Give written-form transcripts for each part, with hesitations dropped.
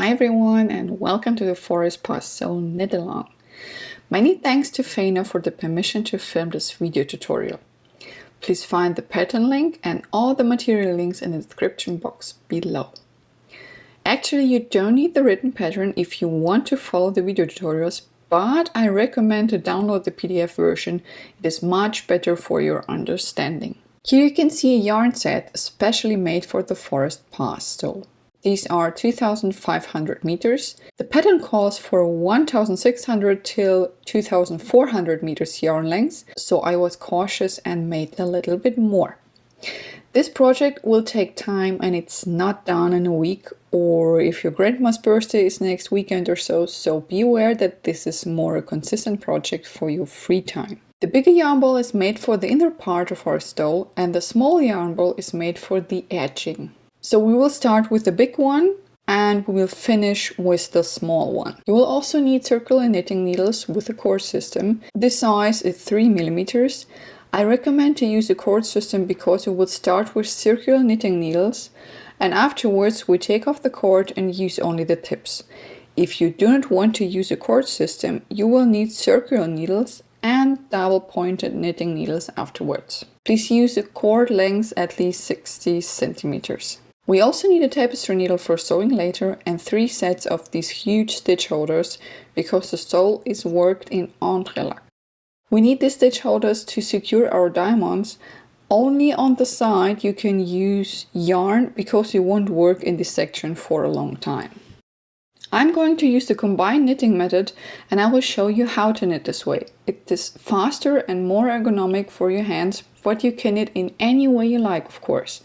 Hi everyone and welcome to the Forest Path Stole Knit Along. Many thanks to Faina for the permission to film this video tutorial. Please find the pattern link and all the material links in the description box below. Actually, you don't need the written pattern if you want to follow the video tutorials, but I recommend to download the PDF version. It is much better for your understanding. Here you can see a yarn set especially made for the Forest Path Stole. These are 2,500 meters. The pattern calls for 1,600 till 2,400 meters yarn length, so I was cautious and made a little bit more. This project will take time and it's not done in a week, or if your grandma's birthday is next weekend or so, so be aware that this is more a consistent project for your free time. The bigger yarn ball is made for the inner part of our stole and the small yarn ball is made for the edging. So we will start with the big one and we will finish with the small one. You will also need circular knitting needles with a cord system. This size is 3 millimeters. I recommend to use a cord system because you will start with circular knitting needles and afterwards we take off the cord and use only the tips. If you do not want to use a cord system, you will need circular needles and double pointed knitting needles afterwards. Please use a cord length at least 60 centimeters. We also need a tapestry needle for sewing later and 3 sets of these huge stitch holders because the stole is worked in entrelac. We need these stitch holders to secure our diamonds. Only on the side you can use yarn because you won't work in this section for a long time. I'm going to use the combined knitting method and I will show you how to knit this way. It is faster and more ergonomic for your hands, but you can knit in any way you like, of course.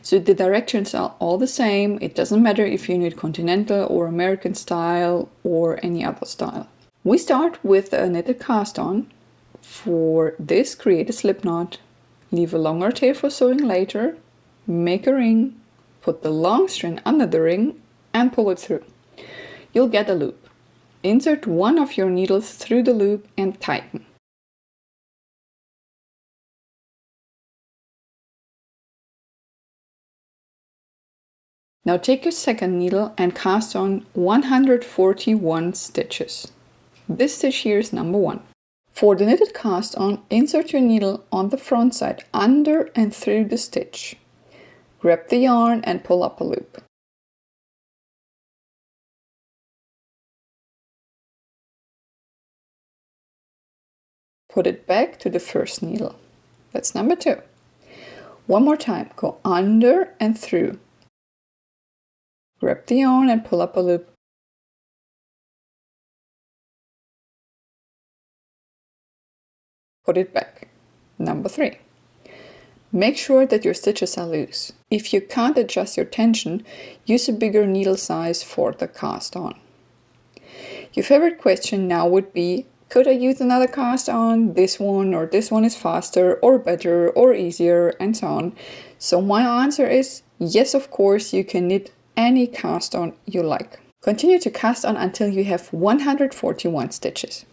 So the directions are all the same. It doesn't matter if you knit continental or American style or any other style. We start with a knitted cast on. For this, create a slip knot, leave a longer tail for sewing later, make a ring, put the long strand under the ring and pull it through. You'll get a loop. Insert one of your needles through the loop and tighten. Now take your second needle and cast on 141 stitches. This stitch here is number 1. For the knitted cast on, insert your needle on the front side under and through the stitch. Grab the yarn and pull up a loop. Put it back to the first needle. That's number 2. One more time, go under and through. Grab the yarn and pull up a loop. Put it back. Number 3. Make sure that your stitches are loose. If you can't adjust your tension, use a bigger needle size for the cast on. Your favorite question now would be, could I use another cast on, this one or this one is faster or better or easier and so on. So my answer is yes, of course, you can knit any cast on you like. Continue to cast on until you have 141 stitches.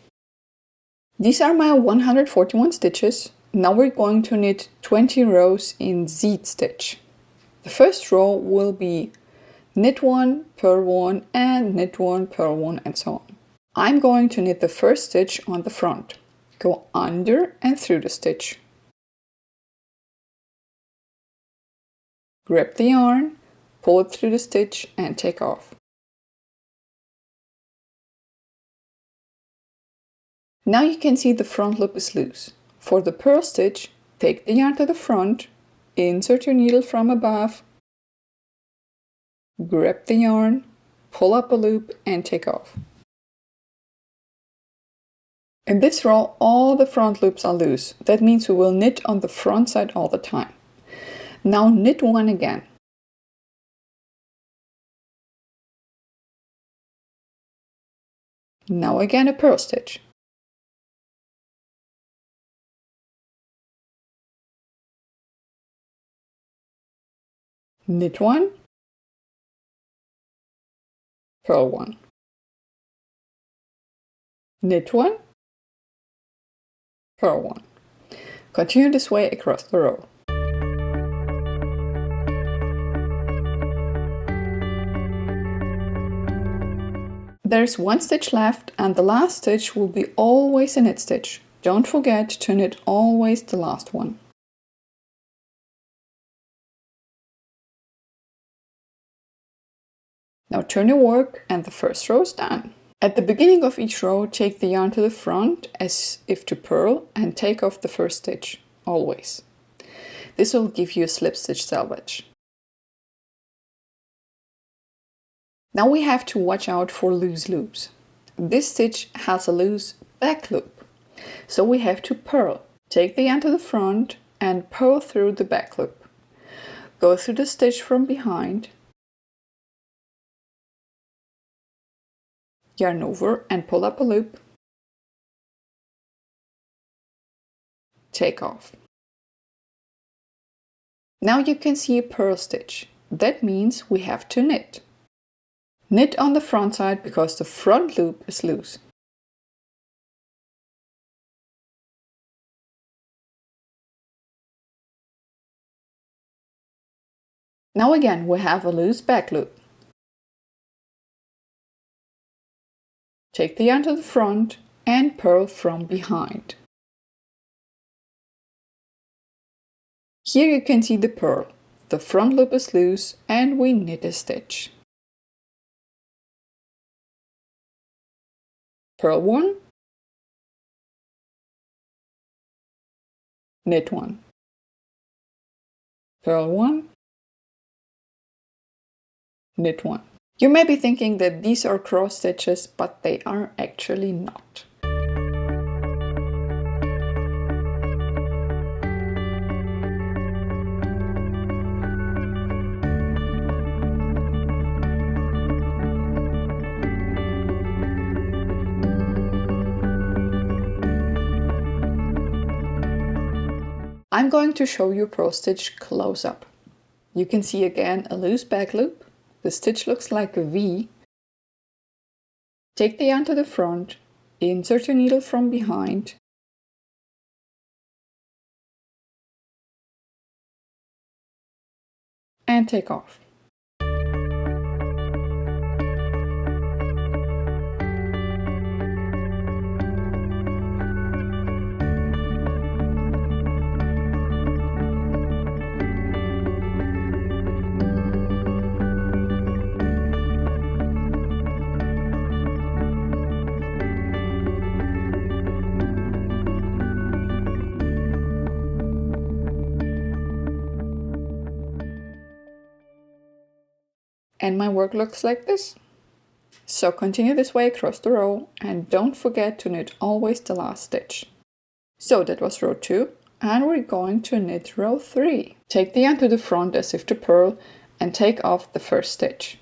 These are my 141 stitches. Now we're going to knit 20 rows in Z stitch. The first row will be knit 1, purl 1 and knit 1, purl 1 and so on. I'm going to knit the first stitch on the front. Go under and through the stitch. Grab the yarn, pull it through the stitch and take off. Now you can see the front loop is loose. For the purl stitch, take the yarn to the front, insert your needle from above, grab the yarn, pull up a loop and take off. In this row, all the front loops are loose. That means we will knit on the front side all the time. Now knit 1 again. Now again a purl stitch. Knit 1, purl 1. Knit 1, purl 1. Continue this way across the row. There's one stitch left and the last stitch will be always a knit stitch. Don't forget to knit always the last one. Now turn your work and the first row is done. At the beginning of each row, take the yarn to the front as if to purl and take off the first stitch, always. This will give you a slip stitch selvage. Now we have to watch out for loose loops. This stitch has a loose back loop, so we have to purl. Take the yarn to the front and purl through the back loop. Go through the stitch from behind, yarn over and pull up a loop, take off. Now you can see a purl stitch. That means we have to knit. Knit on the front side because the front loop is loose. Now again we have a loose back loop. Take the yarn to the front and purl from behind. Here you can see the purl. The front loop is loose and we knit a stitch. Purl 1, knit 1, purl 1, knit 1. You may be thinking that these are cross stitches, but they are actually not. I'm going to show you purl stitch close up. You can see again a loose back loop. The stitch looks like a V. Take the yarn to the front, insert your needle from behind, and take off. And my work looks like this. So continue this way across the row and don't forget to knit always the last stitch. So that was row 2 and we're going to knit row 3. Take the yarn to the front as if to purl and take off the first stitch.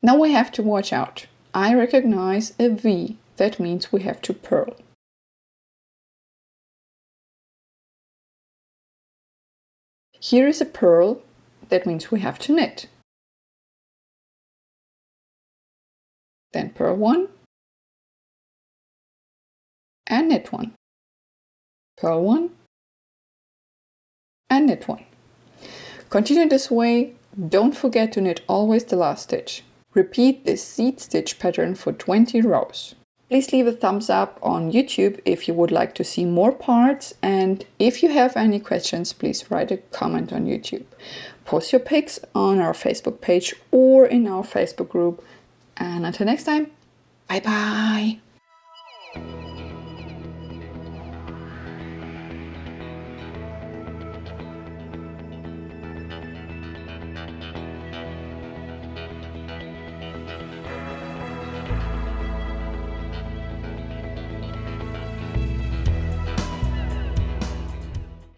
Now we have to watch out. I recognize a V, that means we have to purl. Here is a purl, that means we have to knit. Then purl 1 and knit 1. Purl 1 and knit 1. Continue this way, don't forget to knit always the last stitch. Repeat this seed stitch pattern for 20 rows. Please leave a thumbs up on YouTube if you would like to see more parts, and if you have any questions, please write a comment on YouTube. Post your pics on our Facebook page or in our Facebook group. And until next time, bye bye!